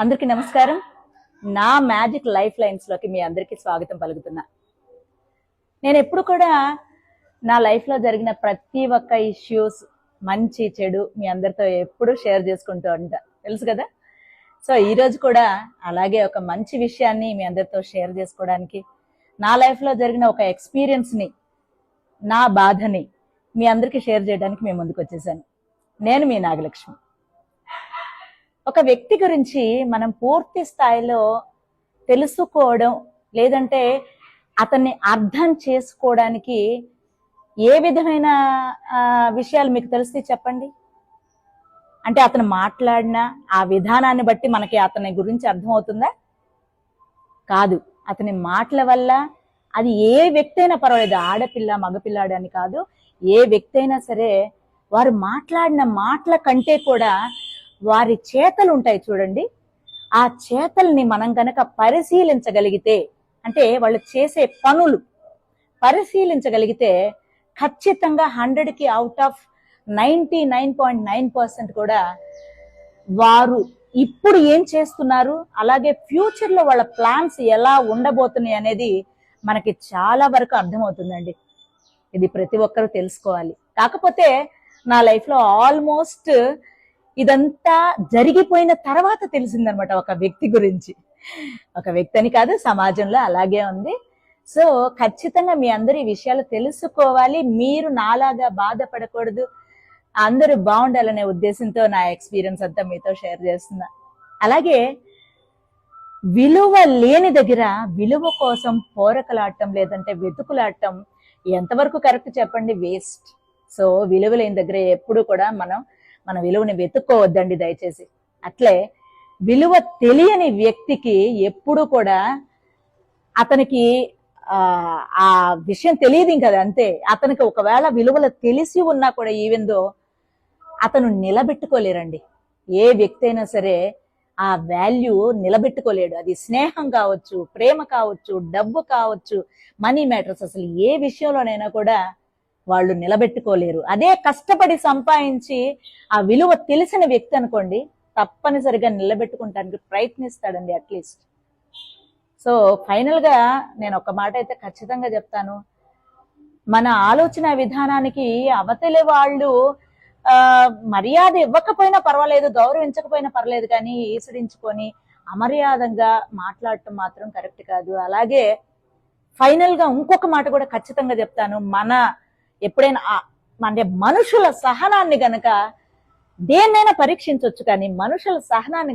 అందరికీ నమస్కారం. నా మ్యాజిక్ లైఫ్ లైన్స్ లోకి మీ అందరికీ స్వాగతం పలుకుతున్నా. నేను ఎప్పుడు కూడా నా లైఫ్ లో జరిగిన ప్రతి ఒక్క ఇష్యూస్, మంచి చెడు మీ అందరితో ఎప్పుడు షేర్ చేసుకుంటూ ఉంటా, తెలుసు కదా. సో ఈ రోజు కూడా అలాగే ఒక మంచి విషయాన్ని మీ అందరితో షేర్ చేసుకోవడానికి, నా లైఫ్ లో జరిగిన ఒక ఎక్స్పీరియన్స్ ని, నా బాధని మీ అందరికీ షేర్ చేయడానికి మేము ముందుకు వచ్చేసాను. నేను మీ నాగలక్ష్మి. ఒక వ్యక్తి గురించి మనం పూర్తి స్థాయిలో తెలుసుకోవడం, లేదంటే అతన్ని అర్థం చేసుకోవడానికి ఏ విధమైన విషయాలు మీకు తెలిస్తే చెప్పండి. అంటే అతను మాట్లాడిన ఆ విధానాన్ని బట్టి మనకి అతని గురించి అర్థమవుతుందా? కాదు. అతని మాటల వల్ల, అది ఏ వ్యక్తి అయినా పర్వాలేదు, ఆడపిల్ల మగపిల్లాడు అని కాదు, ఏ వ్యక్తి అయినా సరే, వారు మాట్లాడిన మాటల కంటే కూడా వారి చేతలు ఉంటాయి చూడండి, ఆ చేతల్ని మనం గనక పరిశీలించగలిగితే, అంటే వాళ్ళు చేసే పనులు పరిశీలించగలిగితే, ఖచ్చితంగా 100కి అవుట్ ఆఫ్ 99.9% కూడా వారు ఇప్పుడు ఏం చేస్తున్నారు, అలాగే ఫ్యూచర్ లో వాళ్ళ ప్లాన్స్ ఎలా ఉండబోతున్నాయి అనేది మనకి చాలా వరకు అర్థమవుతుందండి. ఇది ప్రతి ఒక్కరూ తెలుసుకోవాలి. కాకపోతే నా లైఫ్ లో ఆల్మోస్ట్ ఇదంతా జరిగిపోయిన తర్వాత తెలిసిందనమాట ఒక వ్యక్తి గురించి. ఒక వ్యక్తి అని కాదు, సమాజంలో అలాగే ఉంది. సో ఖచ్చితంగా మీ అందరూ ఈ విషయాలు తెలుసుకోవాలి. మీరు నాలాగా బాధపడకూడదు, అందరూ బాగుండాలనే ఉద్దేశంతో నా ఎక్స్పీరియన్స్ అంతా మీతో షేర్ చేస్తున్నా. అలాగే విలువ లేని దగ్గర విలువ కోసం పోరకలాడటం, లేదంటే వెతుకులాడటం ఎంతవరకు కరెక్ట్ చెప్పండి? వేస్ట్. సో విలువ లేని దగ్గర ఎప్పుడు కూడా మన విలువని వెతుక్కోవద్దండి దయచేసి. అట్లే విలువ తెలియని వ్యక్తికి ఎప్పుడు కూడా అతనికి ఆ విషయం తెలియదు కదా, అంతే. అతనికి ఒకవేళ విలువలు తెలిసి ఉన్నా కూడా ఈవెందో అతను నిలబెట్టుకోలేరండి. ఏ వ్యక్తి అయినా సరే ఆ వాల్యూ నిలబెట్టుకోలేడు. అది స్నేహం కావచ్చు, ప్రేమ కావచ్చు, డబ్బు కావచ్చు, మనీ మ్యాటర్స్, అసలు ఏ విషయంలోనైనా కూడా వాళ్ళు నిలబెట్టుకోలేరు. అదే కష్టపడి సంపాదించి ఆ విలువ తెలిసిన వ్యక్తి అనుకోండి, తప్పనిసరిగా నిలబెట్టుకుంటానికి ప్రయత్నిస్తాడండి అట్లీస్ట్. సో ఫైనల్ గా నేను ఒక మాట అయితే ఖచ్చితంగా చెప్తాను, మన ఆలోచన విధానానికి అవతలి వాళ్ళు మర్యాద ఇవ్వకపోయినా పర్వాలేదు, గౌరవించకపోయినా పర్లేదు, కానీ ఈసడించుకొని అమర్యాదంగా మాట్లాడటం మాత్రం కరెక్ట్ కాదు. అలాగే ఫైనల్ గా ఇంకొక మాట కూడా ఖచ్చితంగా చెప్తాను, ఎప్పుడైనా అంటే మనుషుల సహనాన్ని గనక దేన్నైనా పరీక్షించవచ్చు, కానీ మనుషుల సహనాన్ని